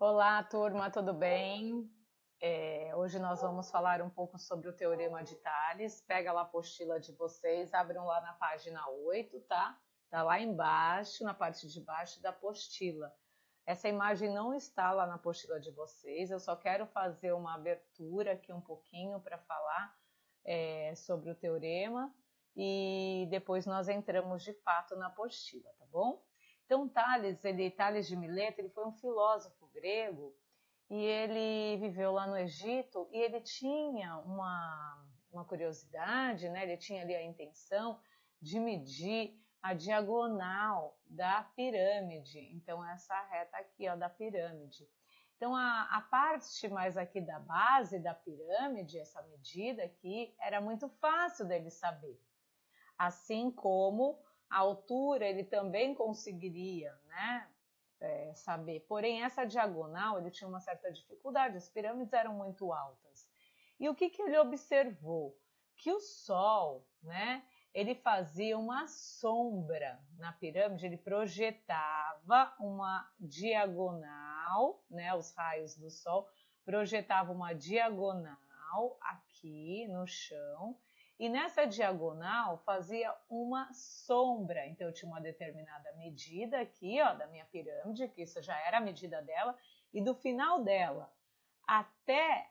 Olá, turma, tudo bem? Hoje nós vamos falar um pouco sobre o Teorema de Tales. Pega lá a apostila de vocês, abram lá na página 8, tá? Tá lá embaixo, na parte de baixo da apostila. Essa imagem não está lá na apostila de vocês, eu só quero fazer uma abertura aqui um pouquinho para falar sobre o Teorema e depois nós entramos de fato na apostila, tá bom? Então, Tales de Mileto, ele foi um filósofo grego e ele viveu lá no Egito e ele tinha uma curiosidade, né? Ele tinha ali a intenção de medir a diagonal da pirâmide. Então, essa reta aqui, ó, da pirâmide. Então, a parte mais aqui da base da pirâmide, essa medida aqui, era muito fácil dele saber. Assim como a altura ele também conseguiria, né, saber. Porém, essa diagonal ele tinha uma certa dificuldade, as pirâmides eram muito altas. E o que ele observou? Que o Sol, né, ele fazia uma sombra na pirâmide, ele projetava uma diagonal, né, os raios do Sol projetavam uma diagonal aqui no chão, e nessa diagonal fazia uma sombra. Então eu tinha uma determinada medida aqui, ó, da minha pirâmide, que isso já era a medida dela, e do final dela até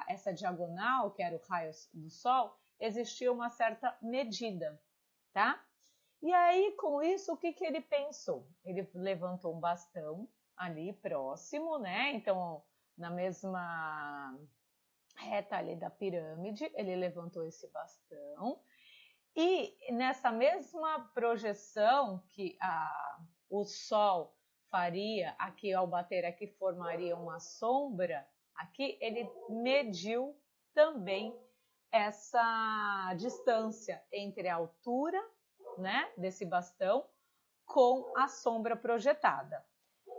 essa diagonal, que era o raio do Sol, existia uma certa medida, tá? E aí, com isso, o que ele pensou? Ele levantou um bastão ali próximo, né? Então, na mesma reta ali da pirâmide, ele levantou esse bastão e nessa mesma projeção que o Sol faria aqui ao bater aqui, formaria uma sombra, aqui ele mediu também essa distância entre a altura, né, desse bastão com a sombra projetada.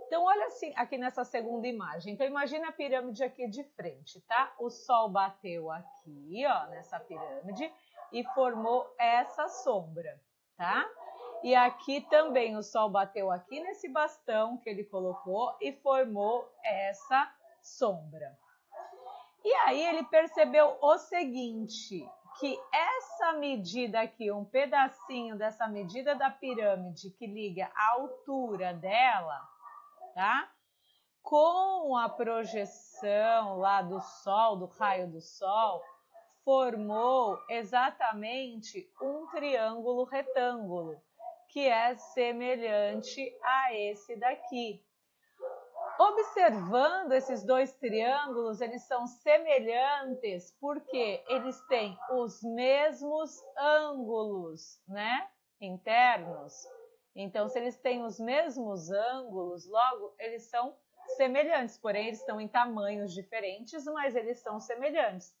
Então, olha assim, aqui nessa segunda imagem. Então, imagina a pirâmide aqui de frente, tá? O Sol bateu aqui, ó, nessa pirâmide e formou essa sombra, tá? E aqui também o Sol bateu aqui nesse bastão que ele colocou e formou essa sombra. E aí ele percebeu o seguinte, que essa medida aqui, um pedacinho dessa medida da pirâmide que liga a altura dela, tá? Com a projeção lá do Sol, do raio do Sol, formou exatamente um triângulo retângulo, que é semelhante a esse daqui. Observando esses dois triângulos, eles são semelhantes porque eles têm os mesmos ângulos, né, internos. Então, se eles têm os mesmos ângulos, logo, eles são semelhantes, porém, eles estão em tamanhos diferentes, mas eles são semelhantes.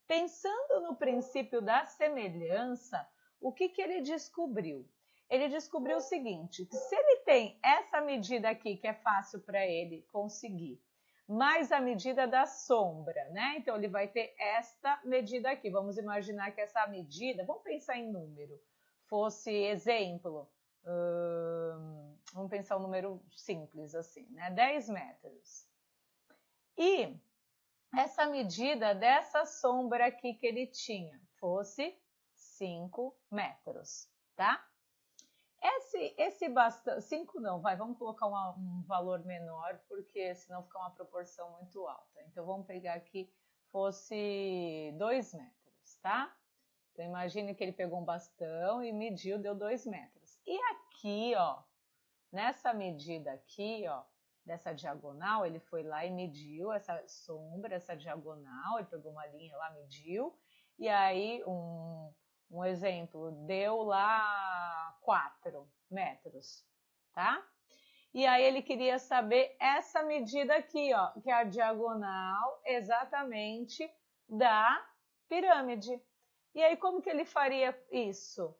Pensando no princípio da semelhança, o que ele descobriu? Ele descobriu o seguinte, que se ele tem essa medida aqui, que é fácil para ele conseguir, mais a medida da sombra, né? Então, ele vai ter esta medida aqui. Vamos imaginar que essa medida, vamos pensar em número, fosse exemplo, vamos pensar um número simples assim, né? 10 metros. E essa medida dessa sombra aqui que ele tinha fosse 5 metros, tá? Esse bastão, 5 não, vamos colocar um valor menor, porque senão fica uma proporção muito alta. Então, vamos pegar aqui, fosse 2 metros, tá? Então, imagine que ele pegou um bastão e mediu, deu 2 metros. E aqui, ó, nessa medida aqui, ó, dessa diagonal, ele foi lá e mediu essa sombra, essa diagonal, ele pegou uma linha lá, mediu, e aí um exemplo, deu lá 4 metros, tá? E aí ele queria saber essa medida aqui, ó, que é a diagonal exatamente da pirâmide. E aí como que ele faria isso?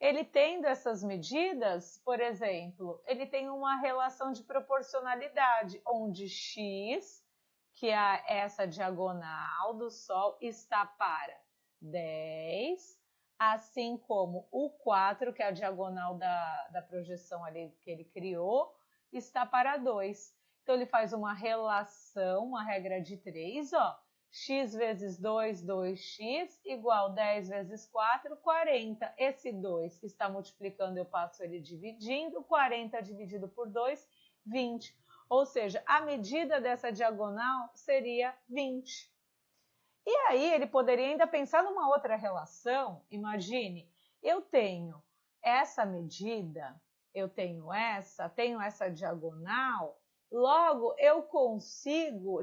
Ele tendo essas medidas, por exemplo, ele tem uma relação de proporcionalidade, onde x, que é essa diagonal do Sol, está para 10, assim como o 4, que é a diagonal da projeção ali que ele criou, está para 2. Então, ele faz uma relação, uma regra de 3, ó. X vezes 2, 2x, igual 10 vezes 4, 40. Esse 2 que está multiplicando, eu passo ele dividindo. 40 dividido por 2, 20. Ou seja, a medida dessa diagonal seria 20. E aí, ele poderia ainda pensar numa outra relação. Imagine, eu tenho essa medida, tenho essa diagonal, logo eu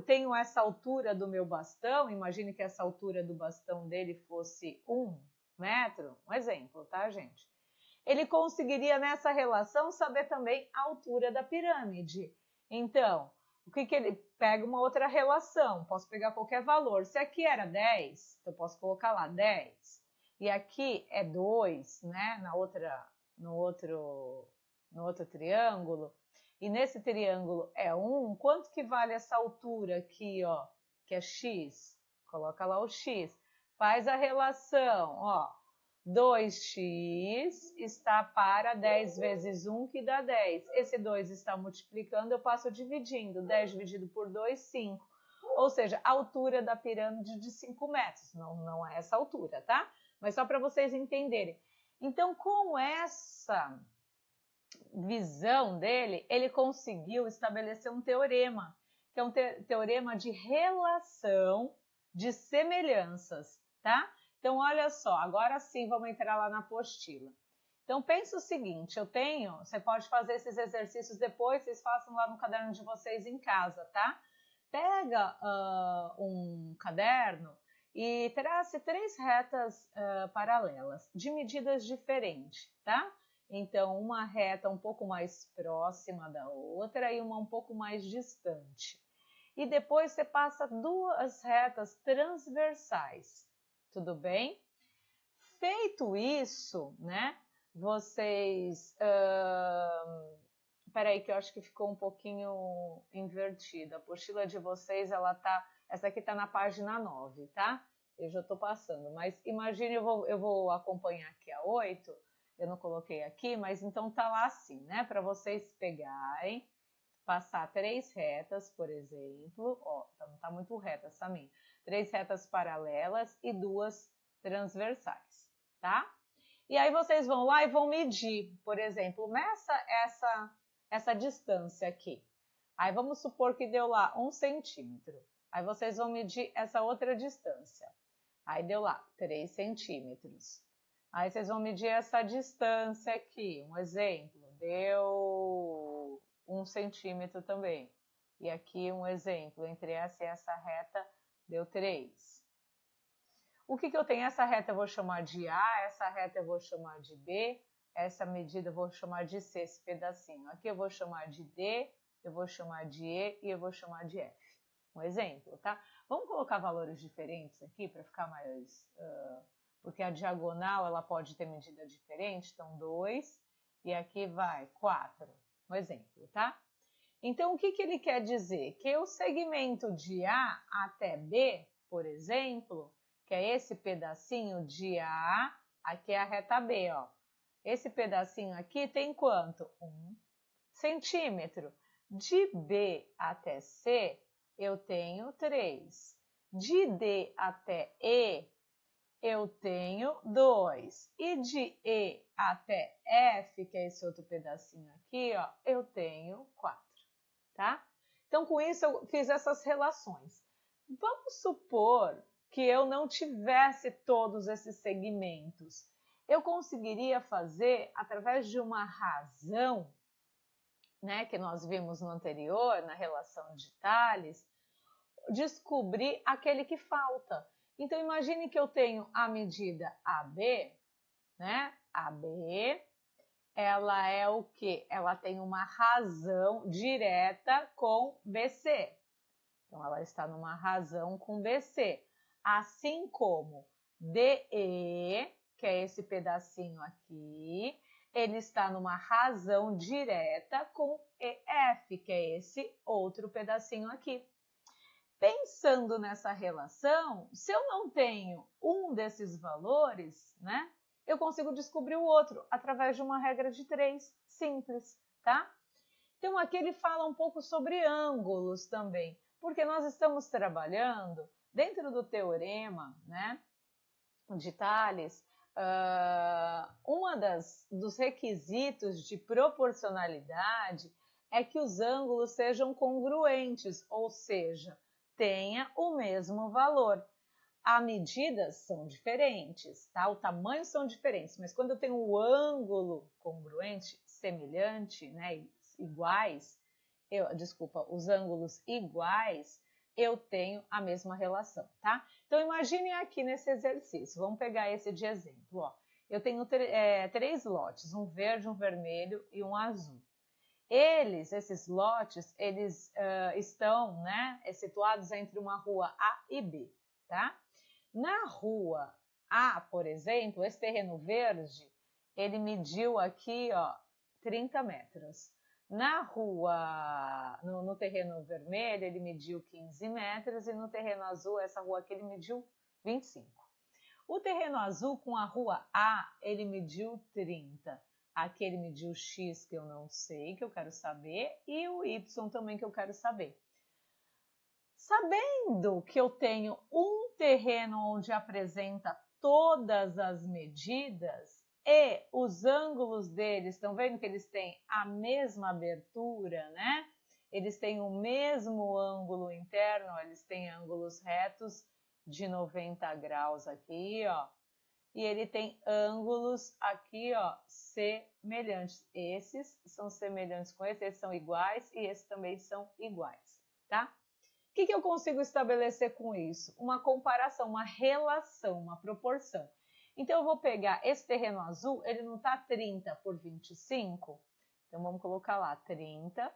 tenho essa altura do meu bastão, imagine que essa altura do bastão dele fosse 1 metro, um exemplo, tá, gente? Ele conseguiria nessa relação saber também a altura da pirâmide. Então, o que ele pega uma outra relação, posso pegar qualquer valor. Se aqui era 10, eu posso colocar lá 10. E aqui é 2, né, no outro triângulo. E nesse triângulo é 1. Quanto que vale essa altura aqui, ó, que é x? Coloca lá o x. Faz a relação, ó. 2x está para 10 vezes 1, que dá 10. Esse 2 está multiplicando, eu passo dividindo. 10 dividido por 2, 5. Ou seja, a altura da pirâmide de 5 metros. Não é essa altura, tá? Mas só para vocês entenderem. Então, com essa visão dele, ele conseguiu estabelecer um teorema, que é um teorema de relação de semelhanças, tá? Então, olha só, agora sim vamos entrar lá na apostila. Então, pensa o seguinte, você pode fazer esses exercícios depois, vocês façam lá no caderno de vocês em casa, tá? Pega um caderno e trace 3 retas paralelas, de medidas diferentes, tá? Então, uma reta um pouco mais próxima da outra e uma um pouco mais distante. E depois você passa 2 retas transversais, tudo bem? Feito isso, né, vocês... Peraí que eu acho que ficou um pouquinho invertida. A apostila de vocês, essa aqui tá na página 9, tá? Eu já tô passando, mas imagine, eu vou acompanhar aqui a 8, eu não coloquei aqui, mas então tá lá assim, né? Para vocês pegarem, passar 3 retas, por exemplo, ó, não tá muito reta essa minha. 3 retas paralelas e 2 transversais, tá? E aí vocês vão lá e vão medir, por exemplo, essa distância aqui. Aí vamos supor que deu lá 1 centímetro. Aí vocês vão medir essa outra distância. Aí deu lá 3 centímetros. Aí vocês vão medir essa distância aqui. Um exemplo, deu 1 centímetro também. E aqui um exemplo, entre essa e essa reta deu 3. O que eu tenho? Essa reta eu vou chamar de A, essa reta eu vou chamar de B, essa medida eu vou chamar de C, esse pedacinho. Aqui eu vou chamar de D, eu vou chamar de E e eu vou chamar de F. Um exemplo, tá? Vamos colocar valores diferentes aqui para ficar mais... porque a diagonal ela pode ter medida diferente, então 2, e aqui vai 4. Um exemplo, tá? Então, o que ele quer dizer? Que o segmento de A até B, por exemplo, que é esse pedacinho de A, aqui é a reta B, ó. Esse pedacinho aqui tem quanto? 1 centímetro. De B até C, eu tenho 3. De D até E, eu tenho 2. E de E até F, que é esse outro pedacinho aqui, ó, eu tenho 4, tá? Então, com isso, eu fiz essas relações. Vamos supor que eu não tivesse todos esses segmentos. Eu conseguiria fazer, através de uma razão, né, que nós vimos no anterior, na relação de Tales, descobrir aquele que falta. Então, imagine que eu tenho a medida AB, né? AB, ela é o quê? Ela tem uma razão direta com BC. Então, ela está numa razão com BC. Assim como DE, que é esse pedacinho aqui, ele está numa razão direta com EF, que é esse outro pedacinho aqui. Pensando nessa relação, se eu não tenho um desses valores, né, eu consigo descobrir o outro através de uma regra de 3 simples, tá? Então, aqui ele fala um pouco sobre ângulos também, porque nós estamos trabalhando dentro do teorema, né, de Tales, dos requisitos de proporcionalidade é que os ângulos sejam congruentes, ou seja, tenha o mesmo valor. As medidas são diferentes, tá? O tamanho são diferentes, mas quando eu tenho o ângulo congruente, semelhante, né, iguais, os ângulos iguais, eu tenho a mesma relação, tá? Então, imaginem aqui nesse exercício, vamos pegar esse de exemplo, ó. Eu tenho 3 lotes, um verde, um vermelho e um azul. Esses lotes, eles estão, né, situados entre uma rua A e B, tá? Na rua A, por exemplo, esse terreno verde, ele mediu aqui, ó, 30 metros. Na rua, no terreno vermelho, ele mediu 15 metros e no terreno azul, essa rua aqui, ele mediu 25. O terreno azul com a rua A, ele mediu 30. Aqui ele mediu X, que eu não sei, que eu quero saber, e o Y também, que eu quero saber. Sabendo que eu tenho um terreno onde apresenta todas as medidas e os ângulos deles, estão vendo que eles têm a mesma abertura, né? Eles têm o mesmo ângulo interno, eles têm ângulos retos de 90 graus aqui, ó. E ele tem ângulos aqui, ó, semelhantes. Esses são semelhantes com esses são iguais e esses também são iguais, tá? O que eu consigo estabelecer com isso? Uma comparação, uma relação, uma proporção. Então, eu vou pegar esse terreno azul, ele não está 30 por 25? Então, vamos colocar lá 30.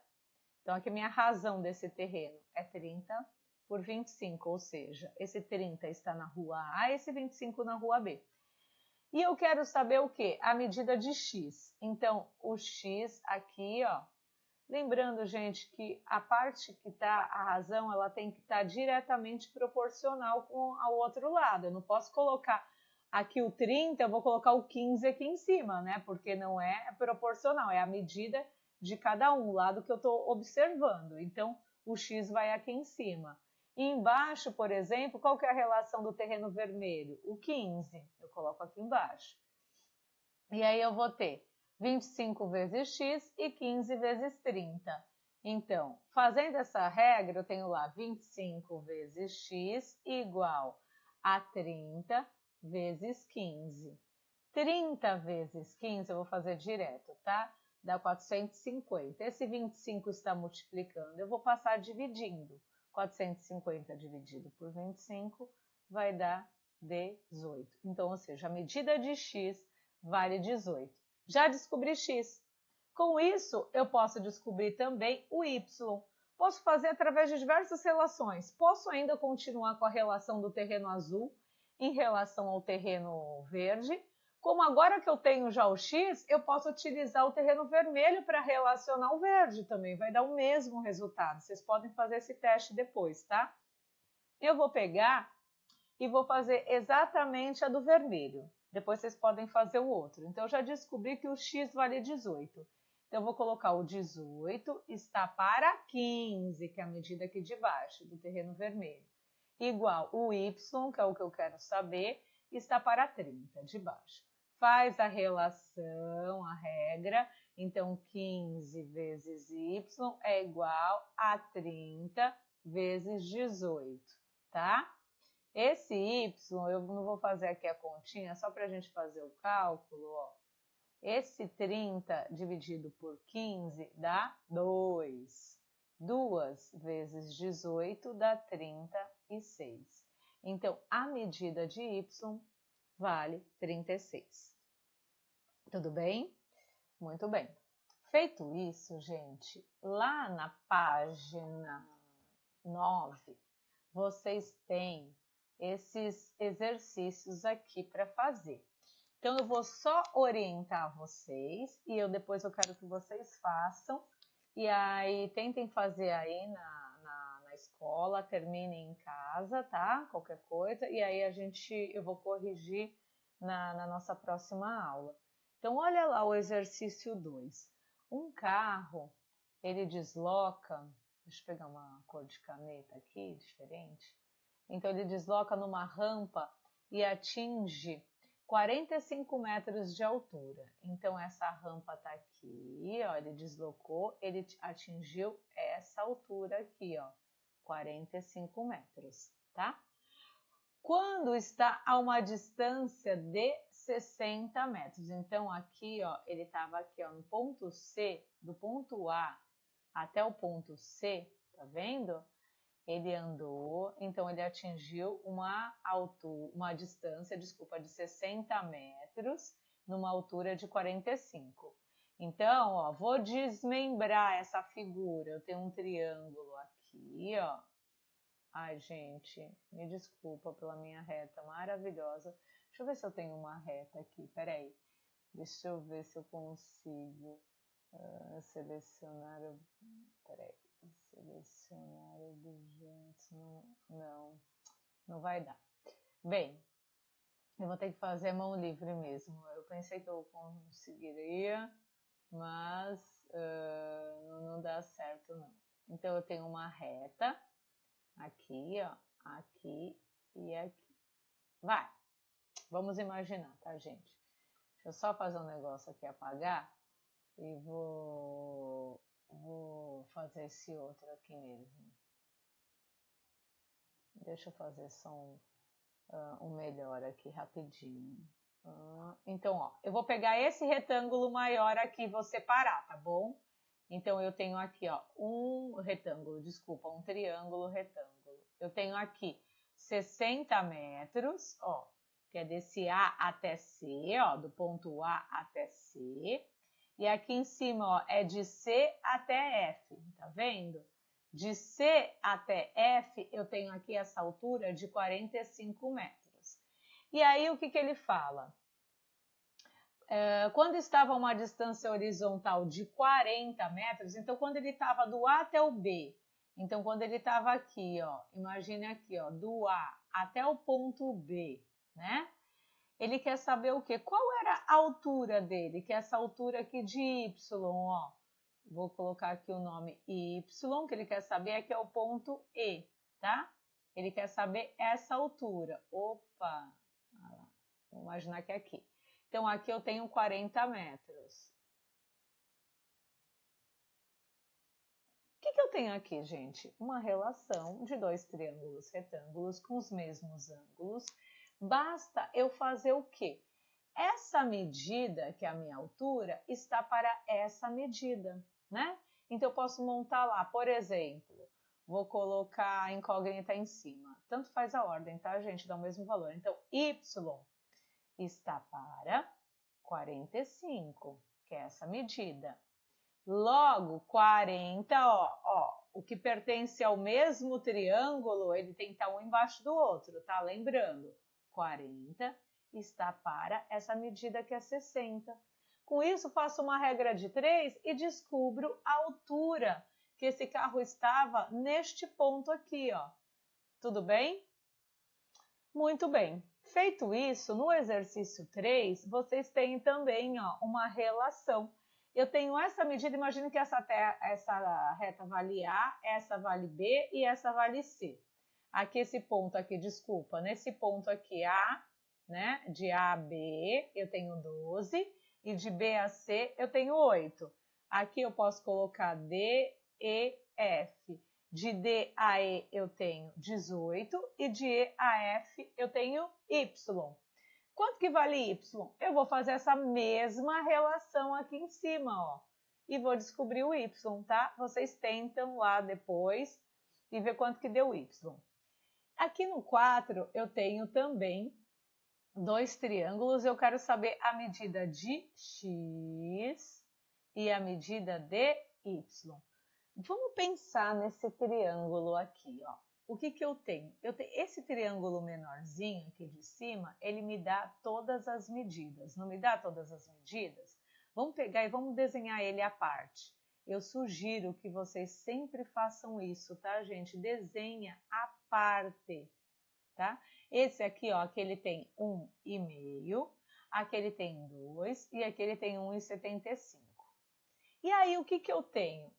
Então, aqui a minha razão desse terreno é 30 por 25, ou seja, esse 30 está na rua A, esse 25 na rua B. E eu quero saber o quê? A medida de X. Então, o X aqui, ó. Lembrando, gente, que a parte que está a razão, ela tem que estar diretamente proporcional com ao outro lado. Eu não posso colocar aqui o 30, eu vou colocar o 15 aqui em cima, né? Porque não é proporcional, é a medida de cada um, o lado que eu estou observando. Então, o X vai aqui em cima. E embaixo, por exemplo, qual que é a relação do terreno vermelho? O 15, eu coloco aqui embaixo. E aí eu vou ter 25 vezes x e 15 vezes 30. Então, fazendo essa regra, eu tenho lá 25 vezes x igual a 30 vezes 15. 30 vezes 15, eu vou fazer direto, tá? Dá 450. Esse 25 está multiplicando, eu vou passar dividindo. 450 dividido por 25 vai dar 18. Então, ou seja, a medida de x vale 18. Já descobri x. Com isso, eu posso descobrir também o y. Posso fazer através de diversas relações. Posso ainda continuar com a relação do terreno azul em relação ao terreno verde. Como agora que eu tenho já o x, eu posso utilizar o terreno vermelho para relacionar o verde também. Vai dar o mesmo resultado. Vocês podem fazer esse teste depois, tá? Eu vou pegar e vou fazer exatamente a do vermelho. Depois vocês podem fazer o outro. Então, eu já descobri que o x vale 18. Então, eu vou colocar o 18 está para 15, que é a medida aqui de baixo, do terreno vermelho. Igual o y, que é o que eu quero saber, está para 30, de baixo. Faz a relação, a regra. Então, 15 vezes y é igual a 30 vezes 18, tá? Esse y, eu não vou fazer aqui a continha, só para a gente fazer o cálculo, ó. Esse 30 dividido por 15 dá 2. 2 vezes 18 dá 36. Então, a medida de y vale 36. Tudo bem? Muito bem. Feito isso, gente, lá na página 9, vocês têm esses exercícios aqui para fazer. Então, eu vou só orientar vocês e depois eu quero que vocês façam. E aí, tentem fazer aí na escola, terminem em casa, tá? Qualquer coisa. E aí, eu vou corrigir na nossa próxima aula. Então, olha lá o exercício 2. Um carro ele desloca, deixa eu pegar uma cor de caneta aqui, diferente. Então, ele desloca numa rampa e atinge 45 metros de altura. Então, essa rampa tá aqui, ó, ele deslocou, ele atingiu essa altura aqui, ó, 45 metros, tá? Quando está a uma distância de 60 metros. Então, aqui, ó, ele estava aqui, ó, no ponto C, do ponto A até o ponto C, tá vendo? Ele andou, então ele atingiu uma distância, desculpa, de 60 metros, numa altura de 45. Então, ó, vou desmembrar essa figura. Eu tenho um triângulo aqui, ó. Ai, gente, me desculpa pela minha reta maravilhosa. Deixa eu ver se eu tenho uma reta aqui, peraí. Deixa eu ver se eu consigo selecionar... Peraí, selecionar objetos... Não vai dar. Bem, eu vou ter que fazer mão livre mesmo. Eu pensei que eu conseguiria, mas não dá certo, não. Então, eu tenho uma reta... Aqui, ó, aqui e aqui. Vai! Vamos imaginar, tá, gente? Deixa eu só fazer um negócio aqui, apagar. E vou fazer esse outro aqui mesmo. Deixa eu fazer só um melhor aqui, rapidinho. Então, ó, eu vou pegar esse retângulo maior aqui e vou separar, tá bom? Então, eu tenho aqui, ó, um triângulo retângulo. Eu tenho aqui 60 metros, ó, que é desse A até C, ó, do ponto A até C. E aqui em cima, ó, é de C até F, tá vendo? De C até F, eu tenho aqui essa altura de 45 metros. E aí, o que ele fala? Quando estava a uma distância horizontal de 40 metros, então quando ele estava do A até o B, então quando ele estava aqui, ó, imagine aqui, ó, do A até o ponto B, né? Ele quer saber o quê? Qual era a altura dele, que é essa altura aqui de Y, ó. Vou colocar aqui o nome Y, que ele quer saber aqui é o ponto E, tá? Ele quer saber essa altura. Opa! Vou imaginar que é aqui. Então, aqui eu tenho 40 metros. O que eu tenho aqui, gente? Uma relação de dois triângulos retângulos com os mesmos ângulos. Basta eu fazer o quê? Essa medida, que é a minha altura, está para essa medida, né? Então, eu posso montar lá, por exemplo, vou colocar a incógnita em cima. Tanto faz a ordem, tá, gente? Dá o mesmo valor. Então, Y está para 45, que é essa medida. Logo, 40, ó, o que pertence ao mesmo triângulo, ele tem que estar um embaixo do outro, tá? Lembrando, 40 está para essa medida que é 60. Com isso, faço uma regra de 3 e descubro a altura que esse carro estava neste ponto aqui, ó. Tudo bem? Muito bem. Feito isso, no exercício 3, vocês têm também, ó, uma relação. Eu tenho essa medida, imagine que essa reta vale A, essa vale B e essa vale C. Aqui esse ponto aqui, desculpa, nesse ponto aqui A, né, de A a B, eu tenho 12 e de B a C eu tenho 8. Aqui eu posso colocar D, E, F. De D a E eu tenho 18 e de E a F eu tenho Y. Quanto que vale Y? Eu vou fazer essa mesma relação aqui em cima, ó, e vou descobrir o Y, tá? Vocês tentam lá depois e ver quanto que deu Y. Aqui no 4 eu tenho também dois triângulos, eu quero saber a medida de X e a medida de Y. Vamos pensar nesse triângulo aqui, ó. O que eu tenho? Eu tenho esse triângulo menorzinho aqui de cima, ele me dá todas as medidas. Não me dá todas as medidas? Vamos pegar e vamos desenhar ele à parte. Eu sugiro que vocês sempre façam isso, tá, gente? Desenha à parte, tá? Esse aqui, ó, aqui ele tem 1,5, aqui ele tem 2 e aqui ele tem 1,75. E aí, o que eu tenho?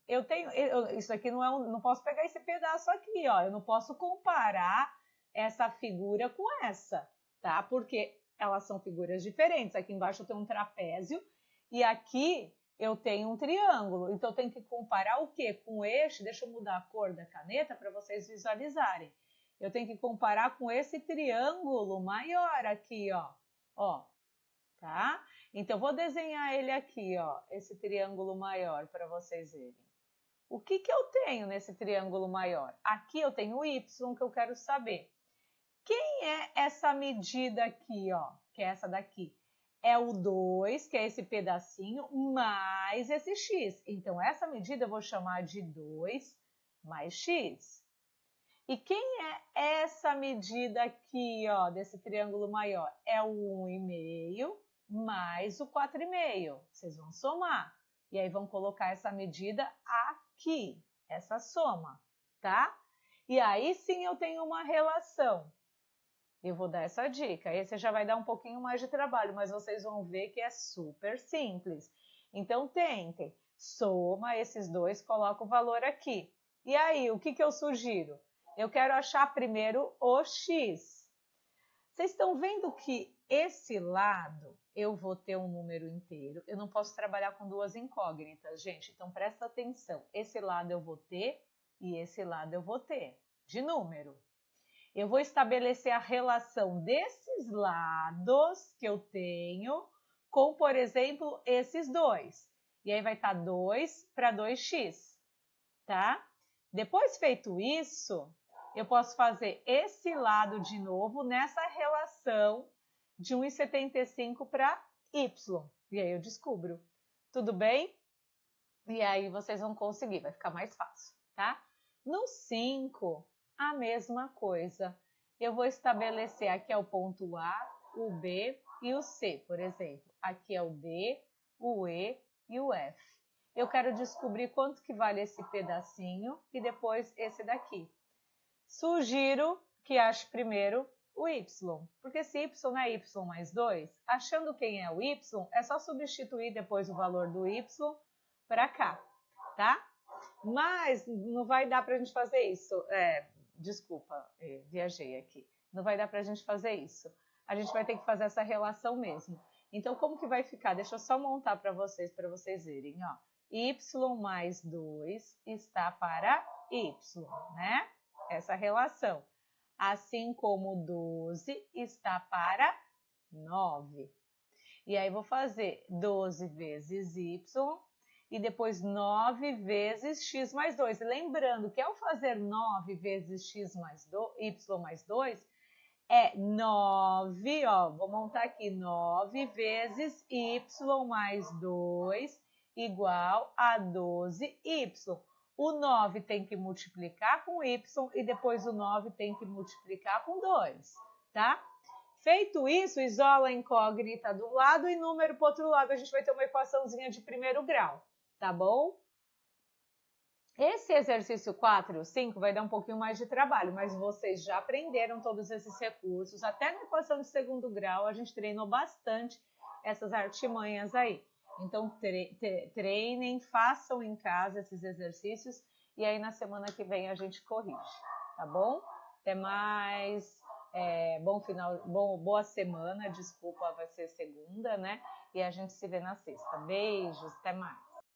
Isso aqui não é não posso pegar esse pedaço aqui, ó. Eu não posso comparar essa figura com essa, tá? Porque elas são figuras diferentes. Aqui embaixo eu tenho um trapézio e aqui eu tenho um triângulo. Então, eu tenho que comparar o quê? Com o eixo. Deixa eu mudar a cor da caneta para vocês visualizarem. Eu tenho que comparar com esse triângulo maior aqui, ó. Ó, tá? Então, vou desenhar ele aqui, ó, esse triângulo maior para vocês verem. O que eu tenho nesse triângulo maior? Aqui eu tenho o y que eu quero saber. Quem é essa medida aqui, ó? Que é essa daqui. É o 2, que é esse pedacinho, mais esse x. Então, essa medida eu vou chamar de 2 mais x. E quem é essa medida aqui, ó, desse triângulo maior? É o 1,5 mais o 4,5. Vocês vão somar. E aí vão colocar essa medida aqui, essa soma, tá? E aí sim eu tenho uma relação. Eu vou dar essa dica. Esse já vai dar um pouquinho mais de trabalho, mas vocês vão ver que é super simples. Então tentem. Soma esses dois, coloca o valor aqui. E aí, o que eu sugiro? Eu quero achar primeiro o x. Vocês estão vendo que esse lado eu vou ter um número inteiro. Eu não posso trabalhar com duas incógnitas, gente. Então presta atenção. Esse lado eu vou ter e esse lado eu vou ter de número. Eu vou estabelecer a relação desses lados que eu tenho com, por exemplo, esses dois. E aí vai estar 2 para 2x, tá? Depois feito isso, eu posso fazer esse lado de novo nessa relação de 1,75 para y. E aí eu descubro. Tudo bem? E aí vocês vão conseguir, vai ficar mais fácil, tá? No 5, a mesma coisa. Eu vou estabelecer aqui é o ponto A, o B e o C, por exemplo. Aqui é o D, o E e o F. Eu quero descobrir quanto que vale esse pedacinho e depois esse daqui. Sugiro que ache primeiro o y, porque se y é y mais 2, achando quem é o y, é só substituir depois o valor do y para cá, tá? Mas não vai dar para a gente fazer isso. Desculpa, viajei aqui. Não vai dar para a gente fazer isso. A gente vai ter que fazer essa relação mesmo. Então, como que vai ficar? Deixa eu só montar para vocês verem, ó. Y mais 2 está para y, né? Essa relação. Assim como 12 está para 9. E aí, vou fazer 12 vezes y e depois 9 vezes x mais 2. Lembrando que ao fazer 9 vezes x mais 2, y mais 2, é 9, ó, vou montar aqui, 9 vezes y mais 2 igual a 12y. O 9 tem que multiplicar com y e depois o 9 tem que multiplicar com 2, tá? Feito isso, isola a incógnita do lado e número para o outro lado. A gente vai ter uma equaçãozinha de primeiro grau, tá bom? Esse exercício 4 e o 5 vai dar um pouquinho mais de trabalho, mas vocês já aprenderam todos esses recursos. Até na equação de segundo grau, a gente treinou bastante essas artimanhas aí. Então, treinem, façam em casa esses exercícios e aí na semana que vem a gente corrige, tá bom? Até mais, boa semana, desculpa, vai ser segunda, né? E a gente se vê na sexta. Beijos, até mais.